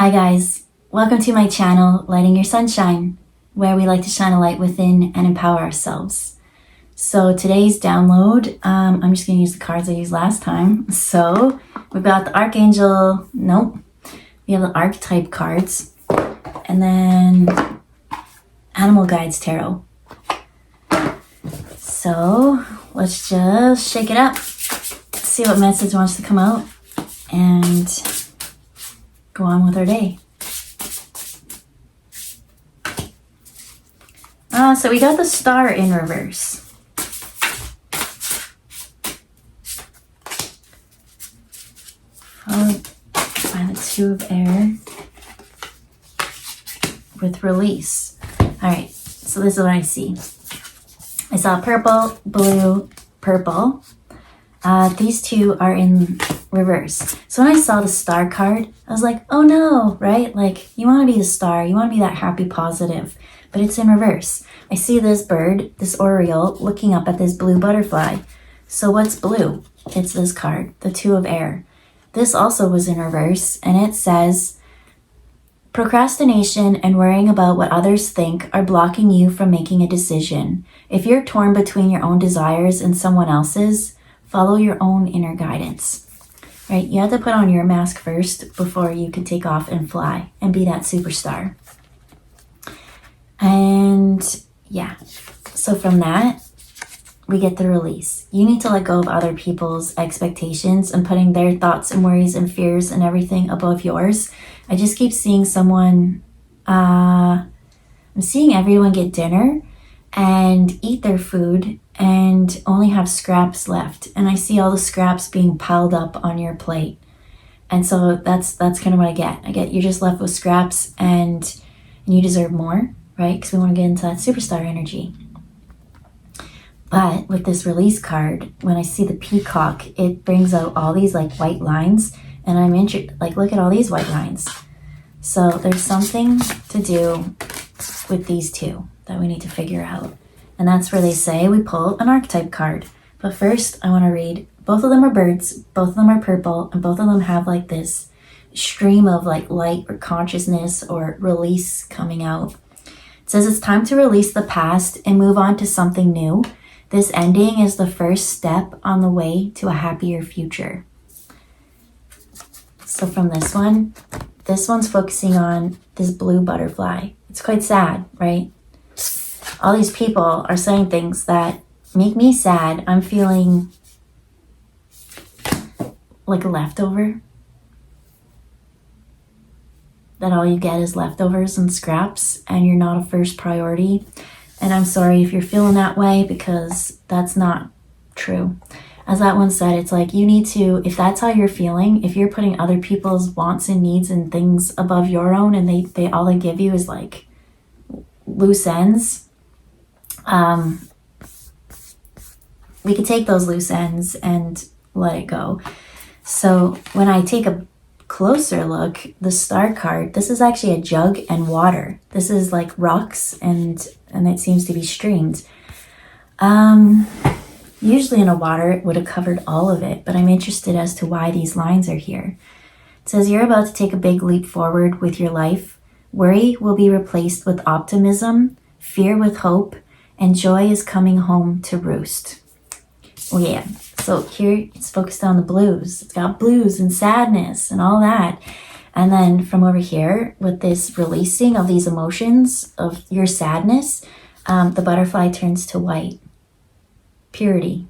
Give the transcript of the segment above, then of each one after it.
Hi guys, welcome to my channel, Lighting Your Sunshine, where we like to shine a light within and empower ourselves. So today's download, I'm just going to use the cards I used last time. So we've got the Archangel, we have the Archetype cards, and then Animal Guides Tarot. So let's just shake it up, see what message wants to come out, and go on with our day. So we got the Star in reverse. Followed by the Two of Air with Release. Alright, so this is what I see. I saw purple, blue, purple. These two are in reverse. So when I saw the Star card, I was like, oh no, right? Like, you want to be the star, you want to be that happy positive, but it's in reverse. I see this bird, this oriole, looking up at this blue butterfly. So what's blue? It's this card, the Two of Air. This also was in reverse, and it says, procrastination and worrying about what others think are blocking you from making a decision. If you're torn between your own desires and someone else's, follow your own inner guidance. Right? You have to put on your mask first before you can take off and fly and be that superstar. And yeah, so from that, we get the release. You need to let go of other people's expectations and putting their thoughts and worries and fears and everything above yours. I just keep seeing someone, I'm seeing everyone get dinner and eat their food and only have scraps left. And I see all the scraps being piled up on your plate. And so that's kind of what I get. You're just left with scraps and you deserve more, right? Because we want to get into that superstar energy. But with this release card, when I see the peacock, it brings out all these like white lines. And I'm interested, like, look at all these white lines. So there's something to do with these two that we need to figure out. And that's where they say we pull an archetype card. But first, I want to read, both of them are birds, both of them are purple, and both of them have like this stream of like light or consciousness or release coming out. It says it's time to release the past and move on to something new. This ending is the first step on the way to a happier future. So from this one's focusing on this blue butterfly. It's quite sad, right? All these people are saying things that make me sad. I'm feeling like a leftover. That all you get is leftovers and scraps and you're not a first priority. And I'm sorry if you're feeling that way because that's not true. As that one said, it's like you need to, if that's how you're feeling, if you're putting other people's wants and needs and things above your own and they all they give you is like loose ends, we could take those loose ends and let it go. So when I take a closer look, the Star card, this is actually a jug and water. This is like rocks and it seems to be streamed. Usually in a water, it would have covered all of it, but I'm interested as to why these lines are here. It says you're about to take a big leap forward with your life. Worry will be replaced with optimism, fear with hope, and joy is coming home to roost. Oh yeah, so here it's focused on the blues. It's got blues and sadness and all that. And then from over here, with this releasing of these emotions of your sadness, the butterfly turns to white. Purity.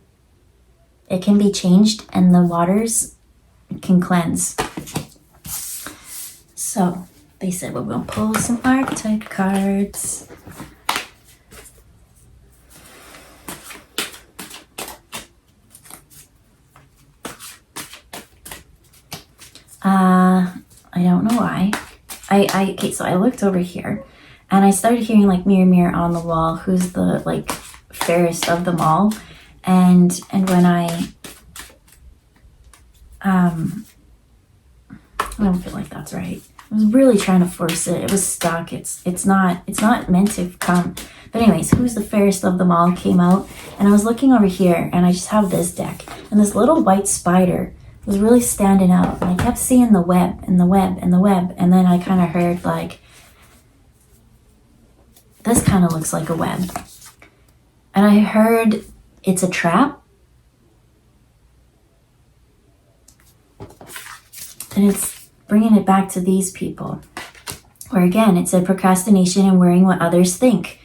It can be changed and the waters can cleanse. So they said we're going to pull some archetype cards. I don't know why. Okay, so I looked over here and I started hearing like mirror, mirror on the wall, who's the like fairest of them all. And when I don't feel like that's right. I was really trying to force it. It was stuck. It's not meant to come. But anyways, who's the fairest of them all came out. And I was looking over here and I just have this deck. And this little white spider was really standing out. And I kept seeing the web and the web and the web. And then I kind of heard like, this kind of looks like a web. And I heard it's a trap. And it's bringing it back to these people. Where again, it said procrastination and worrying what others think.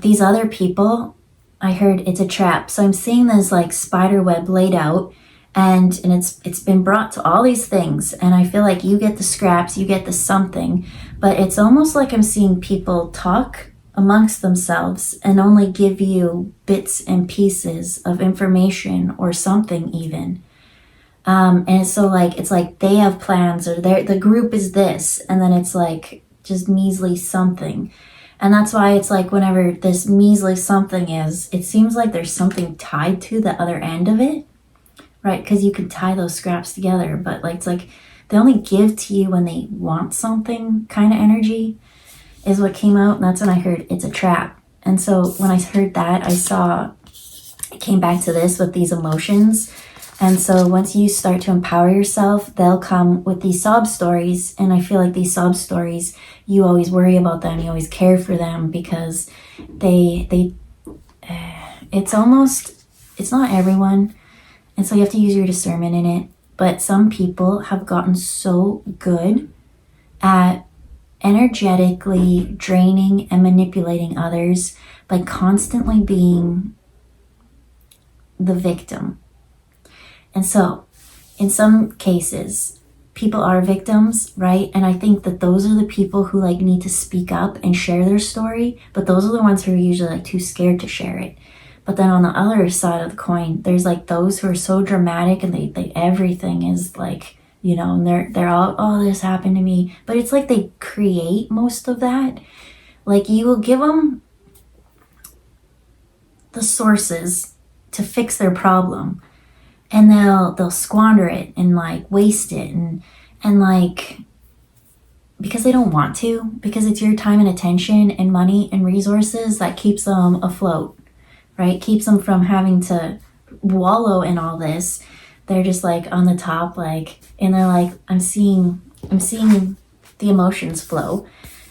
These other people, I heard it's a trap. So I'm seeing this like spider web laid out, and it's been brought to all these things. And I feel like you get the scraps, you get the something, but it's almost like I'm seeing people talk amongst themselves and only give you bits and pieces of information or something even. And so like, it's like they have plans, or the group is this, and then it's like just measly something. And that's why it's like whenever this measly something is, it seems like there's something tied to the other end of it, right? Because you can tie those scraps together, but like, it's like they only give to you when they want something kind of energy is what came out. And that's when I heard it's a trap. And so when I heard that, it came back to this with these emotions. And so once you start to empower yourself, they'll come with these sob stories. And I feel like these sob stories, you always worry about them. You always care for them because it's not everyone. And so you have to use your discernment in it. But some people have gotten so good at energetically draining and manipulating others by constantly being the victim. And so, in some cases, people are victims, right? And I think that those are the people who like need to speak up and share their story, but those are the ones who are usually like too scared to share it. But then on the other side of the coin, there's like those who are so dramatic and they everything is like, you know, and they're all, oh, this happened to me. But it's like they create most of that. Like you will give them the sources to fix their problem, and they'll squander it and like waste it and like, because they don't want to, because it's your time and attention and money and resources that keeps them afloat, right? Keeps them from having to wallow in all this. They're just like on the top, like, and they're like, I'm seeing the emotions flow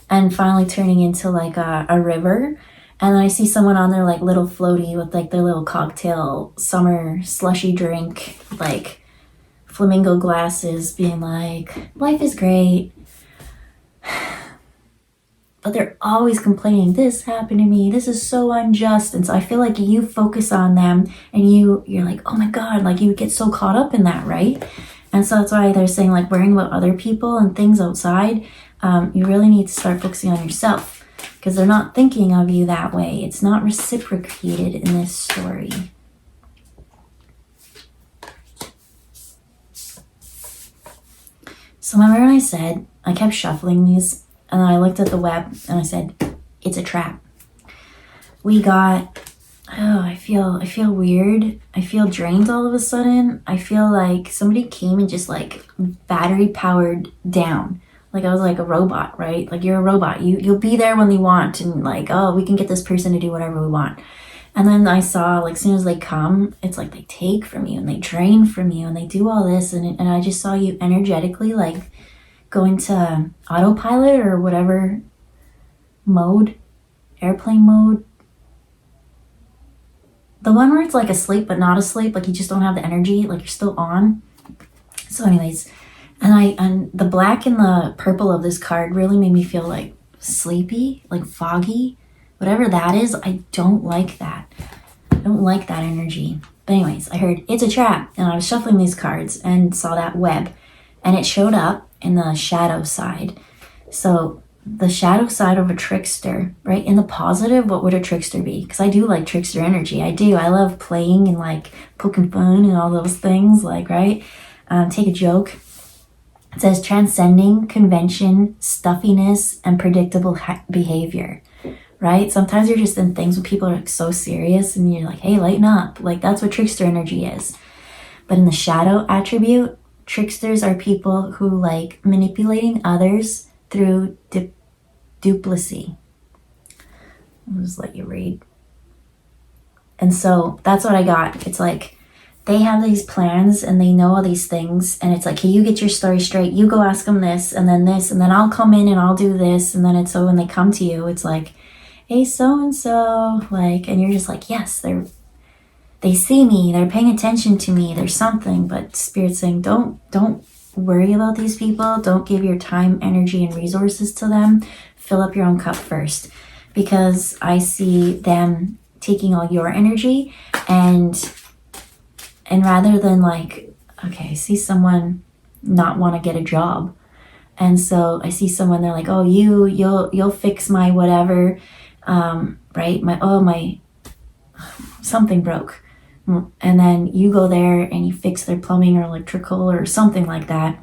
and finally turning into like a river. And then I see someone on their like little floaty with like their little cocktail summer slushy drink, like flamingo glasses, being like, life is great. But they're always complaining, this happened to me, this is so unjust. And so I feel like you focus on them and you're like, oh my God, like you get so caught up in that, right? And so that's why they're saying like worrying about other people and things outside. You really need to start focusing on yourself, because they're not thinking of you that way. It's not reciprocated in this story. So remember when I said, I kept shuffling these, and then I looked at the web and I said, it's a trap. We got, I feel weird. I feel drained all of a sudden. I feel like somebody came and just like battery powered down. Like I was like a robot, right? Like you're a robot. You'll be there when they want, and like, oh, we can get this person to do whatever we want. And then I saw like as soon as they come, it's like they take from you and they drain from you and they do all this, and I just saw you energetically like go into autopilot or whatever mode, airplane mode. The one where it's like asleep but not asleep, like you just don't have the energy, like you're still on. So anyways, and the black and the purple of this card really made me feel like sleepy, like foggy, whatever that is. I don't like that. I don't like that energy. But anyways, I heard it's a trap, and I was shuffling these cards and saw that web, and it showed up in the shadow side. So the shadow side of a trickster, right? In the positive, what would a trickster be? Because I do like trickster energy. I do. I love playing and like poking fun and all those things, like, right? Take a joke. It says transcending convention, stuffiness, and predictable behavior, right? Sometimes you're just in things when people are like so serious and you're like, hey, lighten up. Like that's what trickster energy is. But in the shadow attribute, tricksters are people who like manipulating others through duplicacy. I'll just let you read. And so that's what I got. It's like they have these plans and they know all these things, and it's like, hey, you get your story straight, you go ask them this, and then I'll come in and I'll do this. And then it's so when they come to you, it's like, hey, so and so, like, and you're just like, yes, they see me, they're paying attention to me, there's something. But Spirit's saying, don't worry about these people, don't give your time, energy, and resources to them. Fill up your own cup first, because I see them taking all your energy, and rather than like, okay, I see someone not want to get a job, and so I see someone, they're like, oh, you'll fix my whatever, right, my something broke, and then you go there and you fix their plumbing or electrical or something like that,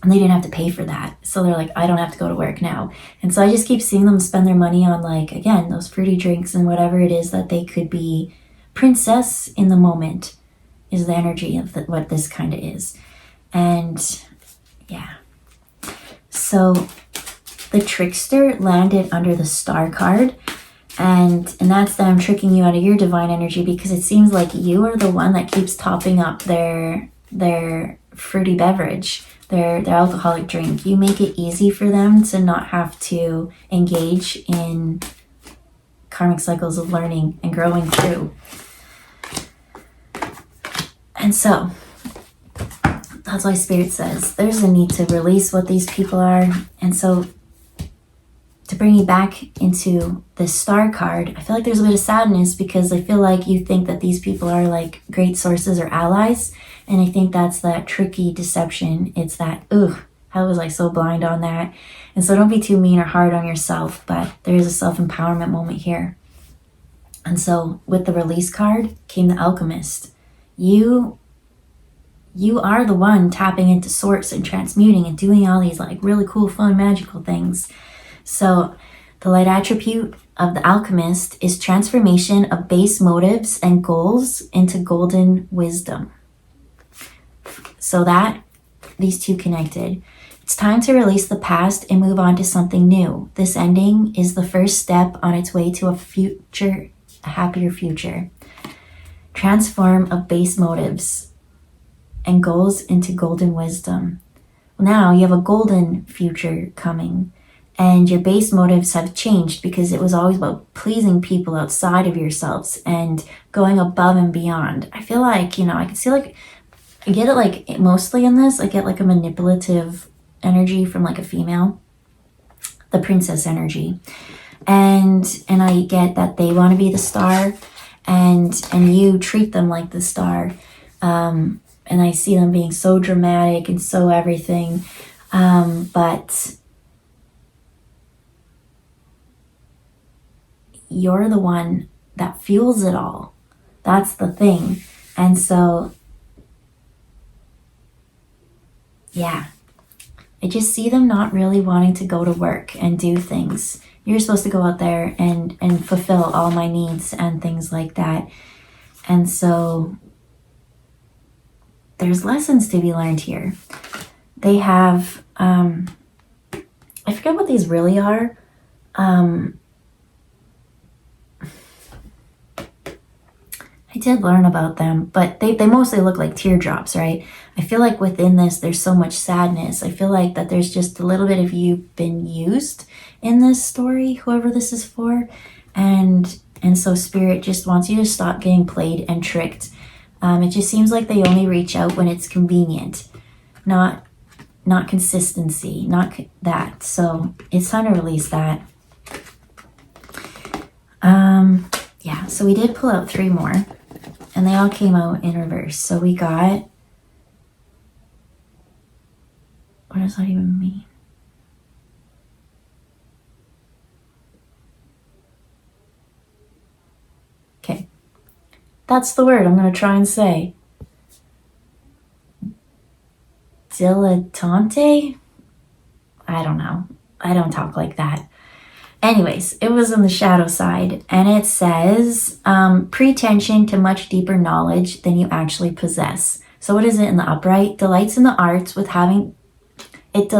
and they didn't have to pay for that, so they're like, I don't have to go to work now. And so I just keep seeing them spend their money on, like, again, those fruity drinks and whatever it is that they could be. Princess in the moment is the energy of what this kind of is. And yeah, so the trickster landed under the star card, and that's them tricking you out of your divine energy, because it seems like you are the one that keeps topping up their fruity beverage, their alcoholic drink. You make it easy for them to not have to engage in karmic cycles of learning and growing through. And so that's why Spirit says there's a need to release what these people are. And so to bring you back into the star card, I feel like there's a bit of sadness, because I feel like you think that these people are like great sources or allies. And I think that's that tricky deception. It's that, I was like so blind on that. And so don't be too mean or hard on yourself, but there is a self-empowerment moment here. And so with the release card came the alchemist. You are the one tapping into source and transmuting and doing all these like really cool, fun, magical things. So the light attribute of the alchemist is transformation of base motives and goals into golden wisdom. So that these two connected. It's time to release the past and move on to something new. This ending is the first step on its way to a happier future. Transform of base motives and goals into golden wisdom. Well, now you have a golden future coming, and your base motives have changed, because it was always about pleasing people outside of yourselves and going above and beyond. I feel like, I can see like, I get it like mostly in this, I get like a manipulative energy from like a female, the princess energy. And I get that they want to be the star, and you treat them like the star. And I see them being so dramatic and so everything. But you're the one that fuels it all. That's the thing. And so, yeah, I just see them not really wanting to go to work and do things. You're supposed to go out there and fulfill all my needs and things like that. And so there's lessons to be learned here. They have, I forget what these really are. I did learn about them, but they mostly look like teardrops, right? I feel like within this, there's so much sadness. I feel like that there's just a little bit of you been used in this story, whoever this is for. And so Spirit just wants you to stop getting played and tricked. It just seems like they only reach out when it's convenient, not consistency, not that. So it's time to release that. Yeah, so we did pull out 3 more, and they all came out in reverse. So we got, what does that even mean? Okay, that's the word I'm going to try and say. Dilettante? I don't know. I don't talk like that. Anyways, it was on the shadow side, and it says pretension to much deeper knowledge than you actually possess. So what is it in the upright? Delights in the arts with having it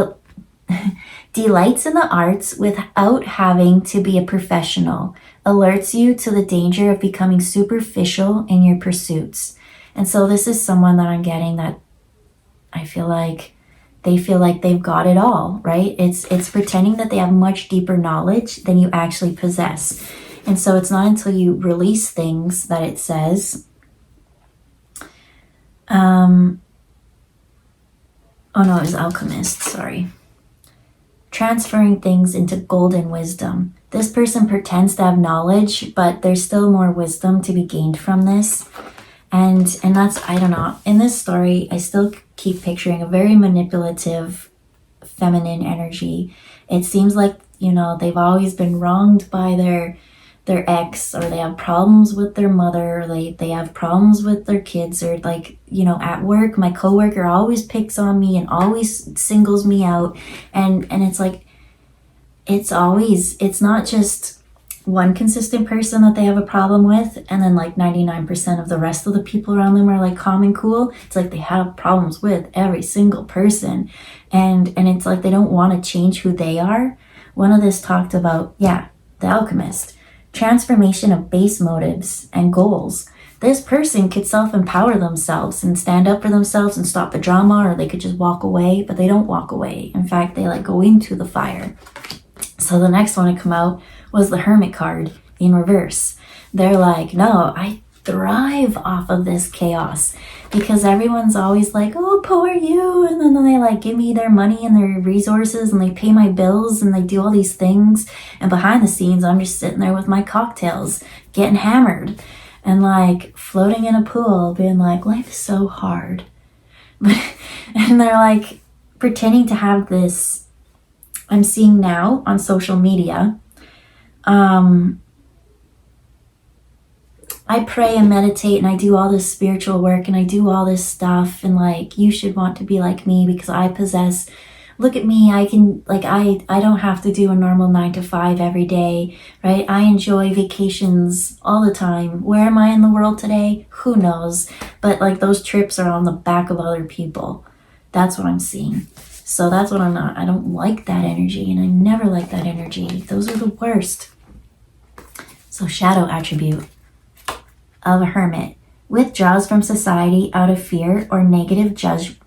delights in the arts without having to be a professional. Alerts you to the danger of becoming superficial in your pursuits. And so this is someone that I'm getting that I feel like they feel like they've got it all, right? It's pretending that they have much deeper knowledge than you actually possess. And so it's not until you release things that it says, oh no, it was alchemist, sorry. Transferring things into golden wisdom. This person pretends to have knowledge, but there's still more wisdom to be gained from this. And that's, I don't know, in this story, I still keep picturing a very manipulative feminine energy. It seems like, you know, they've always been wronged by their ex, or they have problems with their mother, or they have problems with their kids, or like, you know, at work, my coworker always picks on me and always singles me out. And it's like, it's not just one consistent person that they have a problem with, and then like 99% of the rest of the people around them are like calm and cool. It's like they have problems with every single person, and it's like they don't want to change who they are. One of this talked about, the alchemist, transformation of base motives and goals. This person could self-empower themselves and stand up for themselves and stop the drama, or they could just walk away, but they don't walk away. In fact, they like go into the fire. So the next one to come out was the Hermit card in reverse. They're like, no, I thrive off of this chaos, because everyone's always like, oh, poor you. And then they like give me their money and their resources, and they pay my bills, and they do all these things. And behind the scenes, I'm just sitting there with my cocktails, getting hammered and like floating in a pool, being like, life is so hard. And they're like pretending to have this, I'm seeing now on social media, I pray and meditate and I do all this spiritual work and I do all this stuff, and like, you should want to be like me because I possess, look at me, I can, like, I don't have to do a normal 9 to 5 every day, right? I enjoy vacations all the time. Where am I in the world today? Who knows? But like, those trips are on the back of other people. That's what I'm seeing. So that's what I'm not, I don't like that energy, and I never like that energy. Those are the worst. So shadow attribute of a hermit: withdraws from society out of fear or negative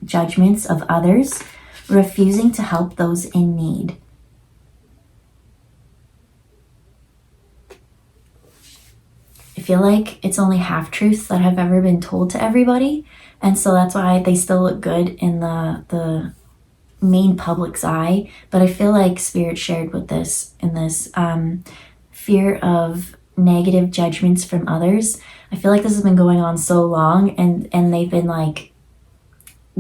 judgments of others, refusing to help those in need. I feel like it's only half truths that have ever been told to everybody, and so that's why they still look good in the main public's eye. But I feel like Spirit shared with this in this fear of negative judgments from others. I feel like this has been going on so long, and they've been like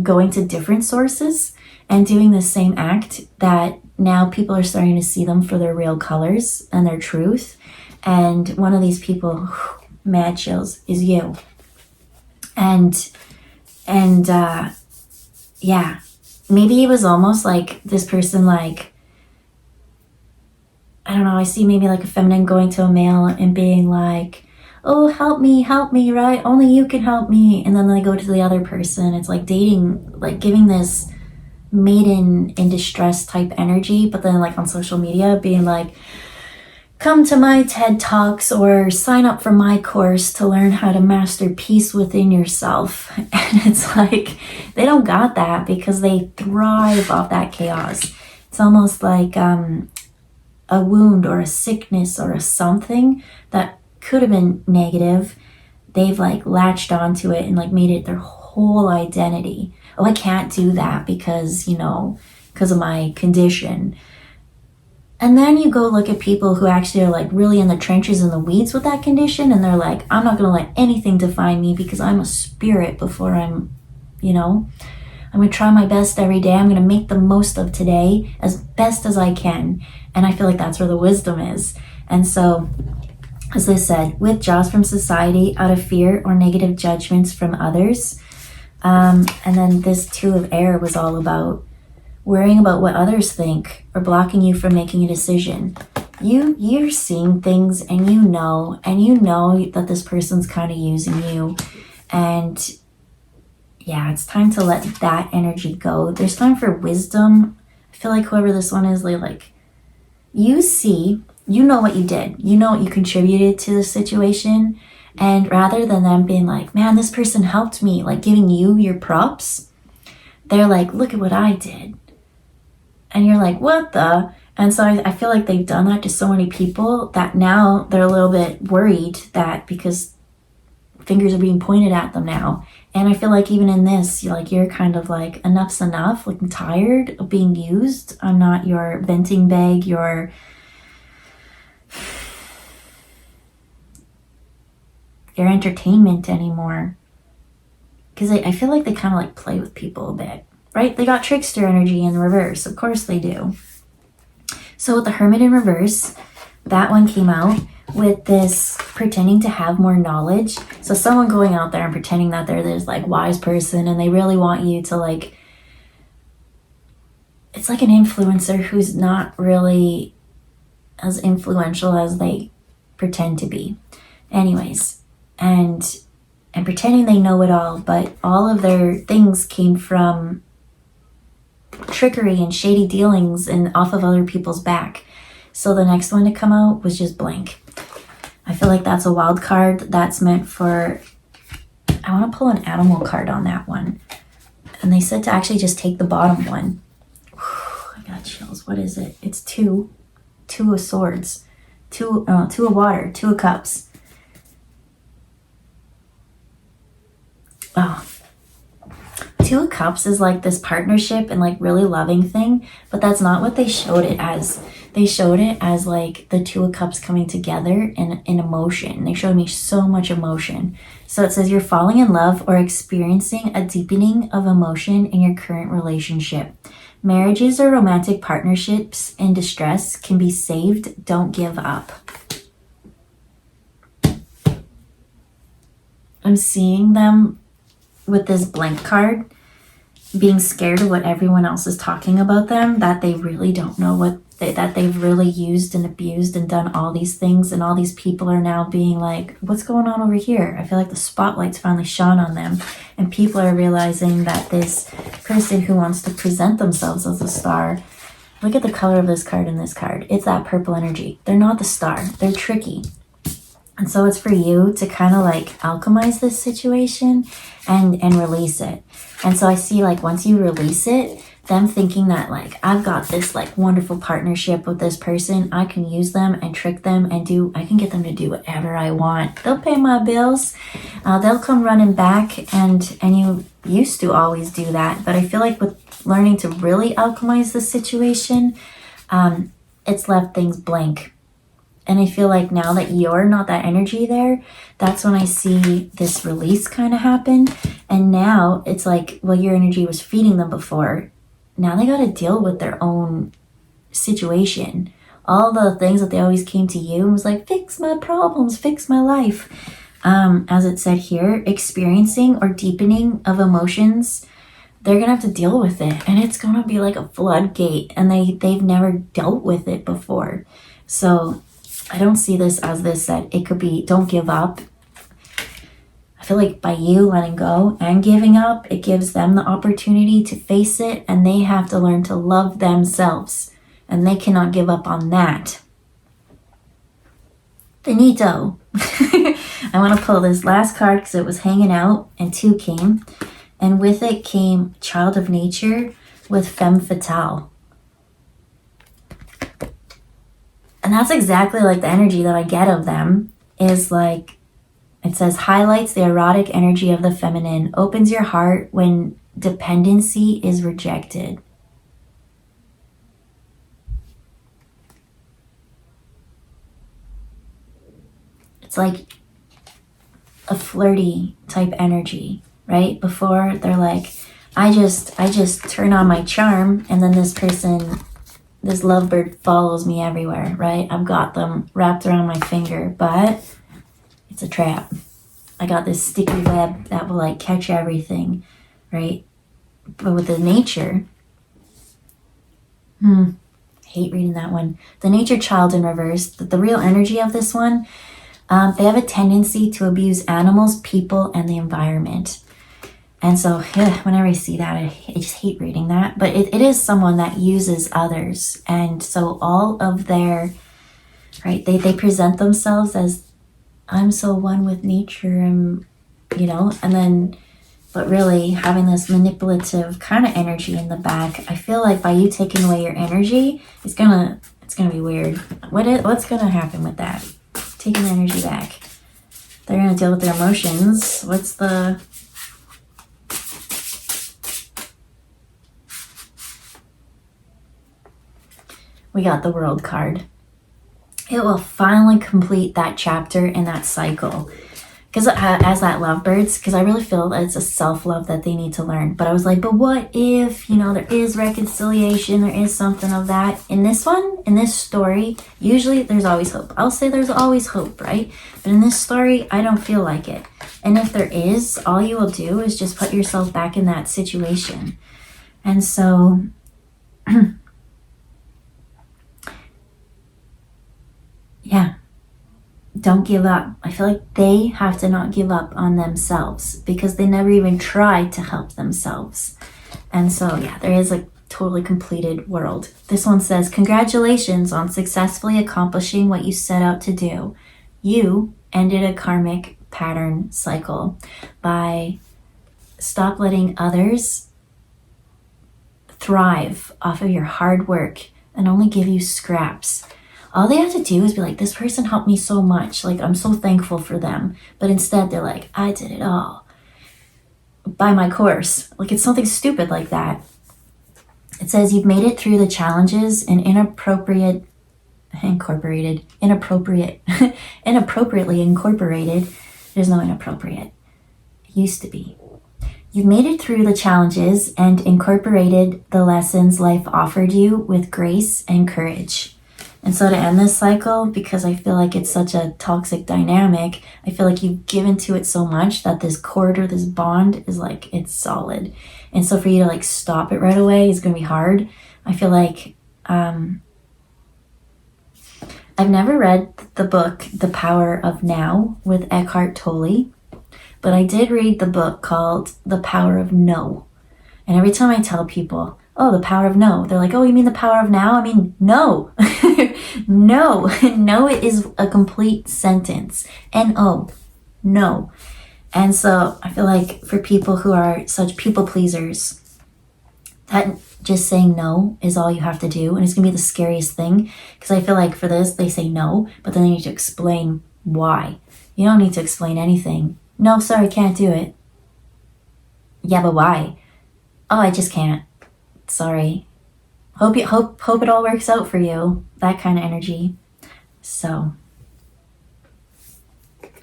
going to different sources and doing the same act, that now people are starting to see them for their real colors and their truth. And one of these people, mad chills, is you. And yeah, maybe it was almost like this person, like, I don't know, I see maybe like a feminine going to a male and being like, oh, help me, right? Only you can help me. And then they go to the other person. It's like dating, like giving this maiden in distress type energy, but then like on social media being like, come to my TED Talks or sign up for my course to learn how to master peace within yourself. And it's like, they don't got that because they thrive off that chaos. It's almost like a wound or a sickness or a something that could have been negative. They've like latched onto it and like made it their whole identity. Oh, I can't do that because, you know, because of my condition. And then you go look at people who actually are like really in the trenches, in the weeds with that condition, and they're like, I'm not going to let anything define me because I'm a spirit before I'm, you know, I'm going to try my best every day. I'm going to make the most of today as best as I can. And I feel like that's where the wisdom is. And so, as I said, withdraws from society out of fear or negative judgments from others. And then this Two of Air was all about worrying about what others think or blocking you from making a decision. You're seeing things and you know that this person's kind of using you. And yeah, it's time to let that energy go. There's time for wisdom. I feel like whoever this one is, like, you see, you know what you did. You know what you contributed to the situation. And rather than them being like, man, this person helped me, like giving you your props, they're like, look at what I did. And you're like, what the? And so I feel like they've done that to so many people that now they're a little bit worried that because fingers are being pointed at them now. And I feel like even in this, you're kind of like, enough's enough. Like, I'm tired of being used. I'm not your venting bag, your entertainment anymore. Because I feel like they kind of like play with people a bit, right? They got trickster energy in reverse. Of course they do. So with the Hermit in reverse, that one came out with this pretending to have more knowledge. So someone going out there and pretending that they're this like wise person and they really want you to like, it's like an influencer who's not really as influential as they pretend to be. Anyways, and pretending they know it all, but all of their things came from trickery and shady dealings and off of other people's back. So the next one to come out was just blank. I feel like that's a wild card that's meant for, I want to pull an animal card on that one. And they said to actually just take the bottom one. Whew, I got chills. What is it? It's two of swords, two of water, 2 of cups. Oh, 2 of cups is like this partnership and like really loving thing, but that's not what they showed it as. They showed it as like the 2 of cups coming together in emotion. They showed me so much emotion. So it says you're falling in love or experiencing a deepening of emotion in your current relationship. Marriages or romantic partnerships in distress can be saved. Don't give up. I'm seeing them with this blank card being scared of what everyone else is talking about them, that they really don't know that they've really used and abused and done all these things, and all these people are now being like, what's going on over here? I feel like the spotlight's finally shone on them, and people are realizing that this person who wants to present themselves as a star, look at the color of this card and this card. It's that purple energy. They're not the star. They're tricky. And so it's for you to kind of like alchemize this situation and release it. And so I see like once you release it, them thinking that like, I've got this like wonderful partnership with this person. I can use them and trick them and I can get them to do whatever I want. They'll pay my bills. They'll come running back, and you used to always do that. But I feel like with learning to really alchemize the situation, it's left things blank. And I feel like now that you're not that energy there, that's when I see this release kind of happen. And now it's like, well, your energy was feeding them before. Now they got to deal with their own situation. All the things that they always came to you and was like, fix my problems, fix my life. As it said here, experiencing or deepening of emotions, they're going to have to deal with it. And it's going to be like a floodgate. And they've never dealt with it before. So I don't see this as this, that it could be, don't give up. I feel like by you letting go and giving up, it gives them the opportunity to face it, and they have to learn to love themselves, and they cannot give up on that. Finito. I want to pull this last card because it was hanging out and 2 came, and with it came Child of Nature with Femme Fatale. And that's exactly like the energy that I get of them, is like, it says highlights the erotic energy of the feminine, opens your heart when dependency is rejected. It's like a flirty type energy, right? Before they're like, I just turn on my charm, and then this person, this lovebird follows me everywhere, right? I've got them wrapped around my finger, but it's a trap. I got this sticky web that will like catch everything, right? But with the nature, hate reading that one. The nature child in reverse, the real energy of this one, they have a tendency to abuse animals, people, and the environment. And so whenever I see that, I just hate reading that. But it is someone that uses others. And so all of their, right, they present themselves as I'm so one with nature, and and then, but really having this manipulative kind of energy in the back. I feel like by you taking away your energy, it's gonna be weird. What's gonna happen with that? Taking the energy back. They're gonna deal with their emotions. We got the World card. It will finally complete that chapter and that cycle. Because as that lovebirds, because I really feel that it's a self-love that they need to learn. But I was like, but what if, there is reconciliation, there is something of that. In this story, usually there's always hope. I'll say there's always hope, right? But in this story, I don't feel like it. And if there is, all you will do is just put yourself back in that situation. And so yeah, don't give up. I feel like they have to not give up on themselves because they never even tried to help themselves. And so, yeah, there is a totally completed world. This one says, congratulations on successfully accomplishing what you set out to do. You ended a karmic pattern cycle by stop letting others thrive off of your hard work and only give you scraps. All they have to do is be like, this person helped me so much. Like, I'm so thankful for them. But instead, they're like, I did it all. Buy my course. Like, it's something stupid like that. It says you've made it through the challenges and inappropriately incorporated. There's no inappropriate. It used to be. You've made it through the challenges and incorporated the lessons life offered you with grace and courage. And so to end this cycle, because I feel like it's such a toxic dynamic, I feel like you've given to it so much that this cord or this bond is like, it's solid. And so for you to like stop it right away is going to be hard. I feel like I've never read the book The Power of Now with Eckhart Tolle, but I did read the book called The Power of No. And every time I tell people, oh, the power of no, they're like, oh, you mean the power of now? I mean, no. No. No is a complete sentence. N-O. No. And so I feel like for people who are such people pleasers, that just saying no is all you have to do. And it's going to be the scariest thing. Because I feel like for this, they say no, but then they need to explain why. You don't need to explain anything. No, sorry, can't do it. Yeah, but why? Oh, I just can't. Sorry. Hope it all works out for you. That kind of energy. So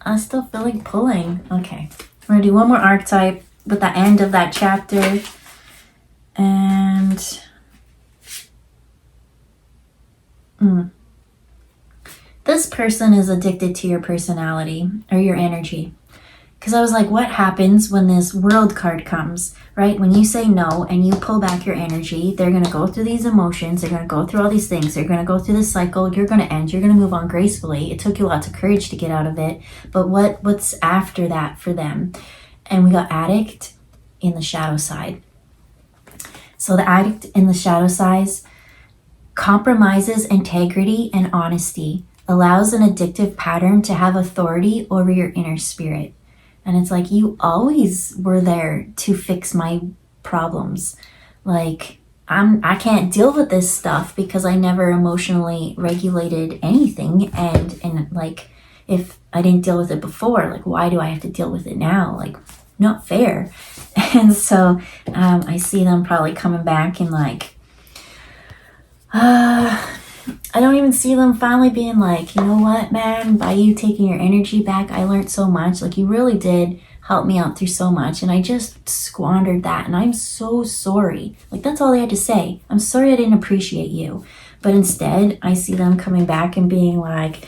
I still feel like pulling. Okay. We're gonna do one more archetype with the end of that chapter. And this person is addicted to your personality or your energy. Because I was like, what happens when this world card comes, right? When you say no and you pull back your energy, they're going to go through these emotions. They're going to go through all these things. They're going to go through this cycle. You're going to end. You're going to move on gracefully. It took you lots of courage to get out of it. But what's after that for them? And we got addict in the shadow side. So the addict in the shadow side compromises integrity and honesty, allows an addictive pattern to have authority over your inner spirit. And it's like, you always were there to fix my problems. Like, I can't deal with this stuff because I never emotionally regulated anything. And like, if I didn't deal with it before, like, why do I have to deal with it now? Like, not fair. And so I see them probably coming back and like, I don't even see them finally being like, you know what, man, by you taking your energy back, I learned so much. Like, you really did help me out through so much. And I just squandered that. And I'm so sorry. Like, that's all they had to say. I'm sorry I didn't appreciate you. But instead, I see them coming back and being like,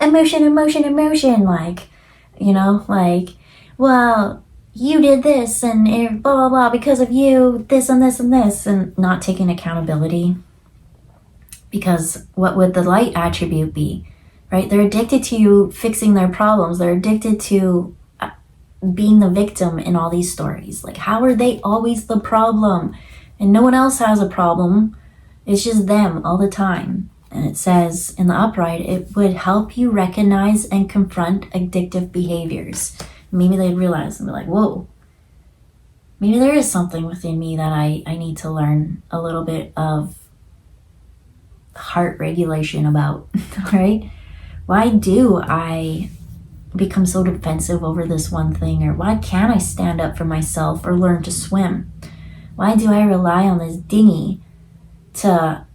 emotion, emotion, emotion. Like, like, well, you did this and blah, blah, blah, because of you, this and this and this. And not taking accountability. Because what would the light attribute be, right? They're addicted to you fixing their problems. They're addicted to being the victim in all these stories. Like, how are they always the problem? And no one else has a problem. It's just them all the time. And it says in the upright, it would help you recognize and confront addictive behaviors. Maybe they'd realize and be like, whoa, maybe there is something within me that I need to learn a little bit of heart regulation about, right? Why do I become so defensive over this one thing? Or why can't I stand up for myself or learn to swim? Why do I rely on this dinghy to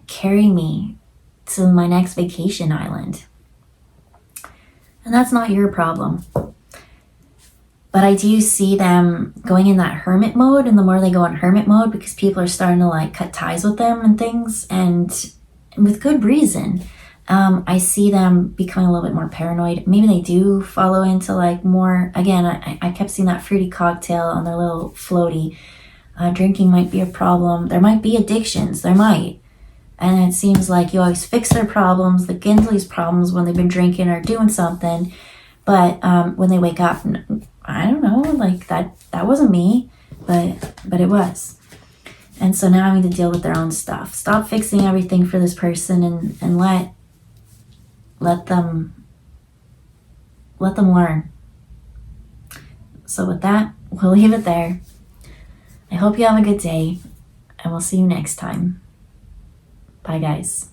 carry me to my next vacation island? And that's not your problem. But I do see them going in that hermit mode, and the more they go in hermit mode, because people are starting to like cut ties with them and things, and with good reason. I see them becoming a little bit more paranoid. Maybe they do follow into like more, again, I kept seeing that fruity cocktail on their little floaty. Drinking might be a problem. There might be addictions. There might. And it seems like you always fix their problems, they get into these problems when they've been drinking or doing something. But when they wake up, I don't know, like that wasn't me, but it was. And so now I need to deal with their own stuff. Stop fixing everything for this person and let them learn. So with that, we'll leave it there. I hope you have a good day, and we'll see you next time. Bye, guys.